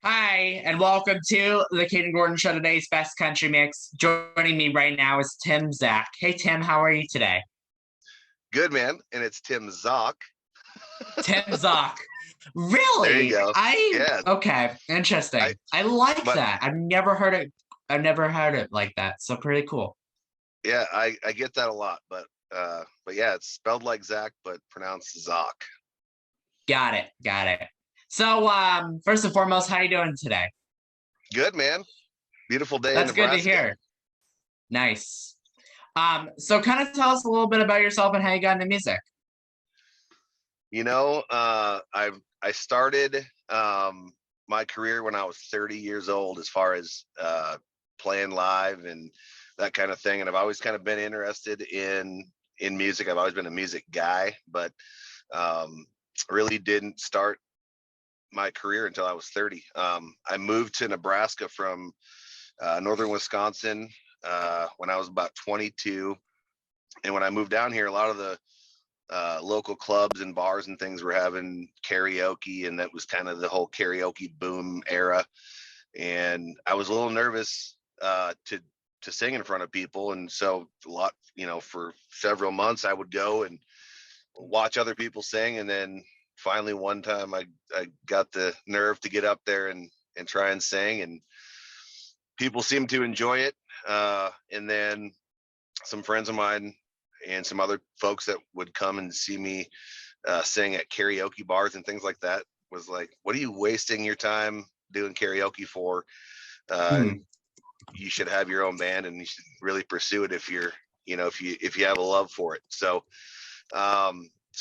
Hi, and welcome to the Kayden Gordon Show, today's best country mix. Joining me right now is Tim Zach. Hey, Tim, how are you today? Good, man. And it's Tim Zock. Tim Zach. There you Really? go. Yeah. Okay, I interesting. I like but that. I've never heard it. I've never heard it like that. So pretty cool. yeah, I get that a lot. But yeah, it's spelled like Zach, but pronounced Zock. Got it. Got it. So, first and foremost, how you doing today? Good, man. Beautiful day in That's good to Nebraska. hear. Nice. So kind of tell us a little bit about yourself and how you got into music. I started my career when I was 30 years old, as far as playing live and that kind of thing. And I've always kind of been interested in music. I've always been a music guy, but um, really didn't start my career until I was 30. I moved to Nebraska from northern Wisconsin when I was about 22. And when I moved down here, a lot of the local clubs and bars and things were having karaoke, and that was kind of the whole karaoke boom era. And I was a little nervous to sing in front of people, and so for several months I would go and watch other people sing, and then finally one time I got the nerve to get up there and try and sing, and people seemed to enjoy it. And then some friends of mine and some other folks that would come and see me sing at karaoke bars and things like that was like, what are you wasting your time doing karaoke for? Uh, Hmm. you should have your own band, and you should really pursue it if you have a love for it. So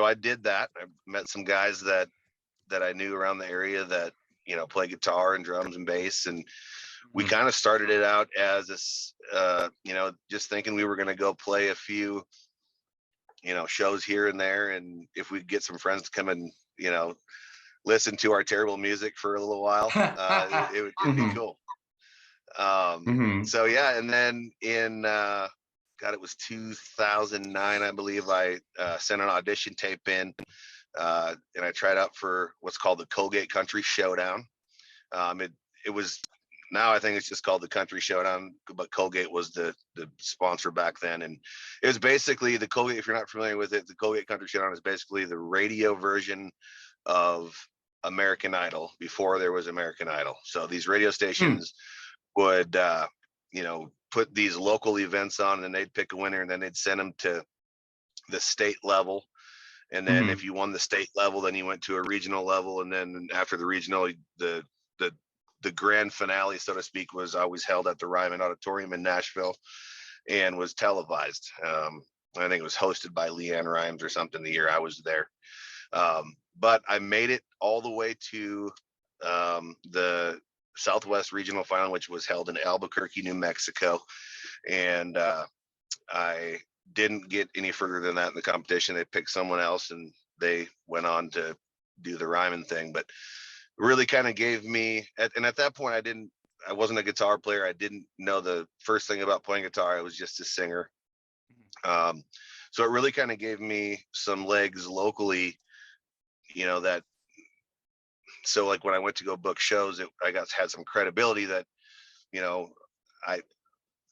I did that. I met some guys that I knew around the area that play guitar and drums and bass, and we kind of started it out as this just thinking we were going to go play a few shows here and there, and if we get some friends to come and listen to our terrible music for a little while, it'd be Hmm. cool. Hmm. So yeah, and then in God, it was 2009, I believe. I sent an audition tape in, and I tried out for what's called the Colgate Country Showdown. It was, now I think it's just called the Country Showdown, but Colgate was the sponsor back then. And it was basically the Colgate. If you're not familiar with it, the Colgate Country Showdown is basically the radio version of American Idol before there was American Idol. So these radio stations would put these local events on, and then they'd pick a winner, and then they'd send them to the state level. And then Hmm. if you won the state level, then you went to a regional level, and then after the regional, the the grand finale, so to speak, was always held at the Ryman Auditorium in Nashville and was televised. I think it was hosted by Leanne Rimes or something the year I was there. But I made it all the way to the Southwest Regional Final, which was held in Albuquerque, New Mexico. And I didn't get any further than that in the competition. They picked someone else, and they went on to do the Ryman thing. But really kind of gave me, and at that point, I wasn't a guitar player. I didn't know the first thing about playing guitar. I was just a singer. Um, so it really kind of gave me some legs locally, that, so like when I went to go book shows, had some credibility that, I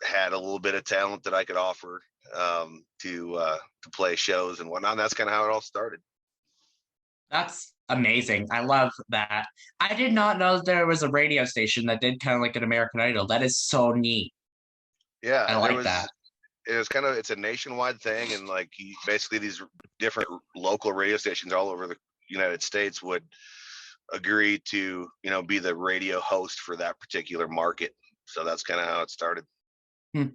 had a little bit of talent that I could offer to play shows and whatnot. And that's kind of how it all started. That's amazing. I love that. I did not know there was a radio station that did kind of like an American Idol. That is so neat. I Yeah, like that. it's a nationwide thing, and like basically these different local radio stations all over the United States would agree to be the radio host for that particular market. So that's kind of how it started. Hmm.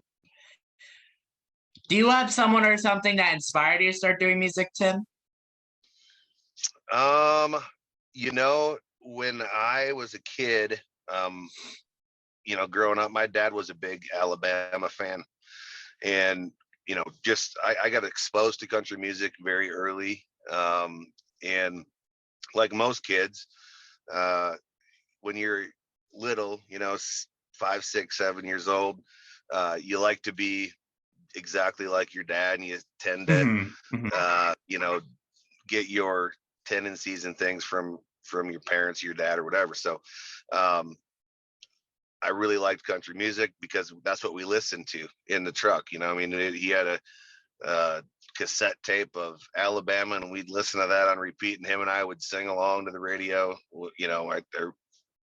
Do you have someone or something that inspired you to start doing music, Tim? um when I was a kid, um growing up, my dad was a big Alabama fan, and just I got exposed to country music very early. And like most kids, uh when you're little, 5, 6, 7 years old, you like to be exactly like your dad, and you tend to Hmm. Hmm. uh you know get your tendencies and things from from your parents, your dad, or whatever. So I really liked country music because that's what we listened to in the truck. You know, I mean, he had a cassette tape of Alabama, and we'd listen to that on repeat, and him and I would sing along to the radio. You know, I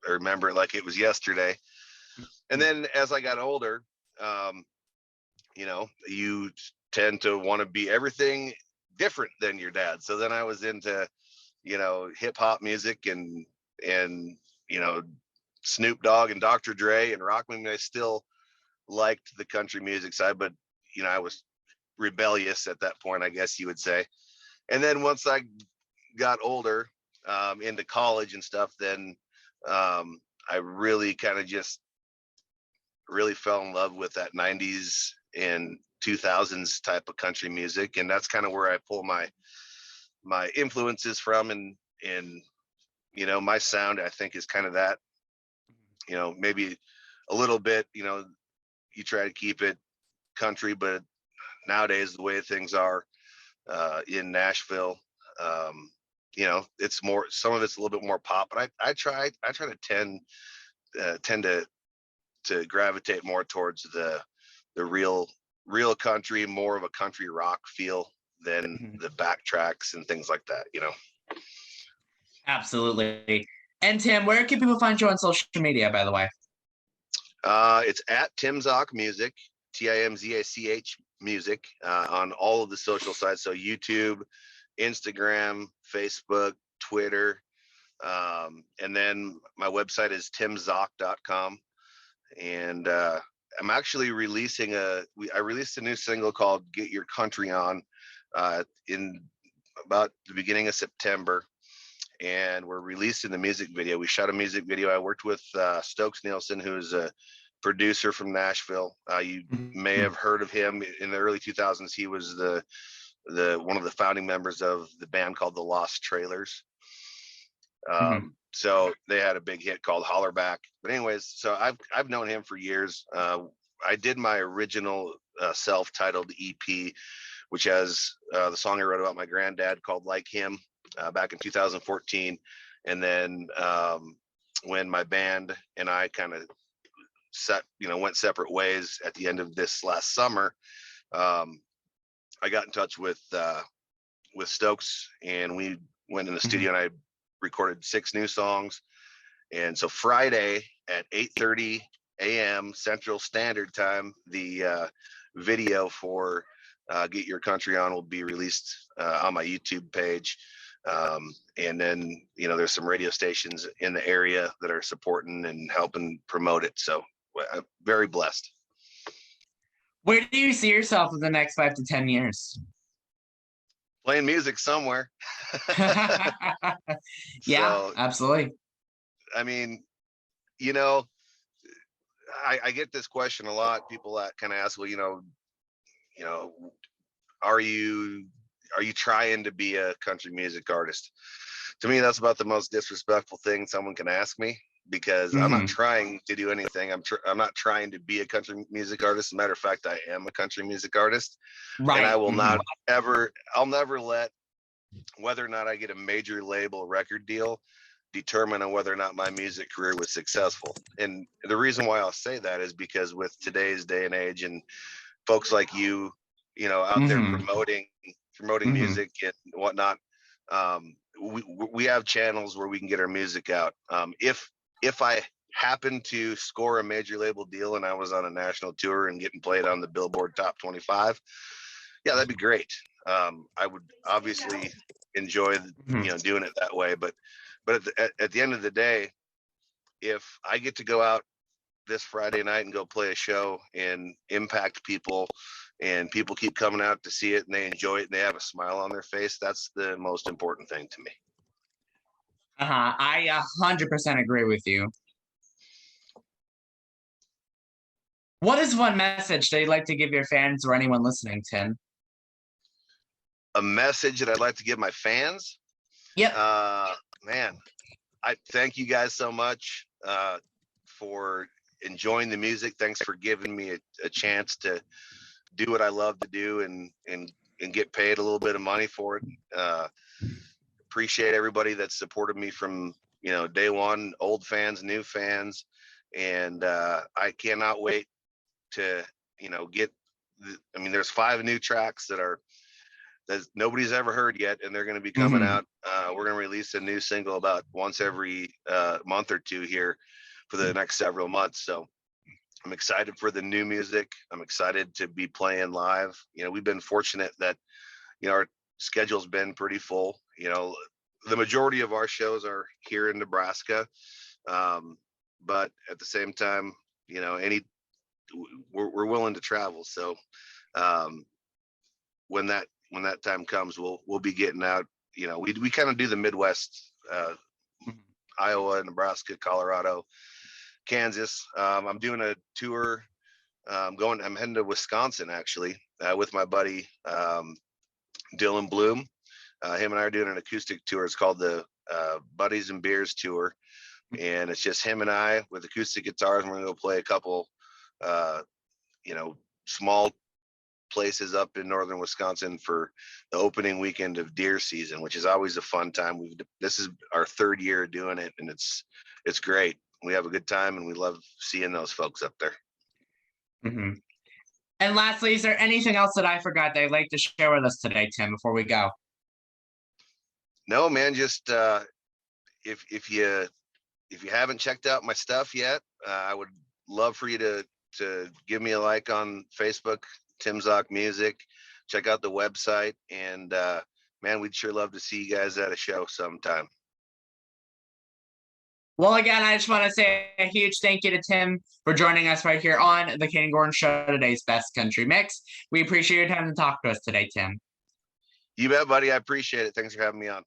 remember it like it was yesterday. And then as I got older, you know, you tend to want to be everything different than your dad. So then I was into, you know, hip hop music and, you know, Snoop Dogg and Dr. Dre and rock. I mean, I still liked the country music side, but, you know, I was rebellious at that point, I guess you would say. And then once I got older, into college and stuff, then I really kind of just really fell in love with that 90s and 2000s type of country music, and that's kind of where I pull my influences from, and you know, my sound, I think, is kind of that, you know, maybe a little bit, you know, you try to keep it country, but nowadays the way things are in Nashville, you know, it's more, some of it's a little bit more pop, but I try to tend to gravitate more towards the real country, more of a country rock feel than the backtracks and things like that, you know. Absolutely. And Tim, where can people find you on social media, by the way? It's at Tim Zock Music, TIMZACH Music, on all of the social sites. So YouTube, Instagram, Facebook, Twitter, and then my website is timzock.com. And I'm actually releasing I released a new single called Get Your Country On in about the beginning of September. And we're releasing the music video. We shot a music video. I worked with Stokes Nielsen, who's a producer from Nashville. You may have heard of him in the early 2000s. He was the one of the founding members of the band called the Lost Trailers. So they had a big hit called Hollerback. But anyways, so I've known him for years. I did my original self-titled EP, which has the song I wrote about my granddad called Like Him, back in 2014. And then when my band and I kind of went separate ways at the end of this last summer, I got in touch with Stokes, and we went in the studio and I recorded 6 new songs. And so Friday at 8:30 a.m. Central Standard Time, the video for Get Your Country On will be released on my YouTube page. And then, you know, there's some radio stations in the area that are supporting and helping promote it. So I'm very blessed. Where do you see yourself in the next 5 to 10 years? Playing music somewhere. Yeah, so, absolutely. I mean, you know, I get this question a lot. People that kind of ask, well, you know, are you trying to be a country music artist? To me, that's about the most disrespectful thing someone can ask me, because I'm not trying to do anything. I'm not trying to be a country music artist. As a matter of fact, I am a country music artist. Right. And I will I'll never let whether or not I get a major label record deal determine on whether or not my music career was successful. And the reason why I'll say that is because with today's day and age, and folks like you know, out there promoting music and whatnot, we have channels where we can get our music out. If I happen to score a major label deal and I was on a national tour and getting played on the Billboard Top 25, yeah, that'd be great. I would obviously enjoy doing it that way, but at the end of the day, if I get to go out this Friday night and go play a show and impact people, and people keep coming out to see it and they enjoy it and they have a smile on their face, that's the most important thing to me. I 100% agree with you. What is one message that you'd like to give your fans or anyone listening, Tim? A message that I'd like to give my fans? Yep. Man, I thank you guys so much for enjoying the music. Thanks for giving me a chance to do what I love to do and get paid a little bit of money for it. appreciate everybody that supported me from, day one, old fans, new fans. And I cannot wait to, get, there's 5 new tracks that nobody's ever heard yet, and they're going to be coming out. We're going to release a new single about once every month or two here for the next several months. So I'm excited for the new music. I'm excited to be playing live. We've been fortunate that, our schedule's been pretty full. The majority of our shows are here in Nebraska. But at the same time, we're willing to travel. So when that time comes, we'll be getting out. We kind of do the Midwest, Iowa, Nebraska, Colorado, Kansas. I'm doing a tour. I'm heading to Wisconsin actually with my buddy Dylan Bloom. Him and I are doing an acoustic tour. It's called the Buddies and Beers Tour, and it's just him and I with acoustic guitars. And we're gonna go play a couple, small places up in northern Wisconsin for the opening weekend of deer season, which is always a fun time. This is our 3rd year doing it, and it's great. We have a good time, and we love seeing those folks up there. Mm-hmm. And lastly, is there anything else that I forgot that you'd like to share with us today, Tim, before we go? No, man, just if you haven't checked out my stuff yet, I would love for you to give me a like on Facebook, Tim Zock Music. Check out the website, and man, we'd sure love to see you guys at a show sometime. Well, again, I just want to say a huge thank you to Tim for joining us right here on the Kayden Gordon Show, today's Best Country Mix. We appreciate your time to talk to us today, Tim. You bet, buddy. I appreciate it. Thanks for having me on.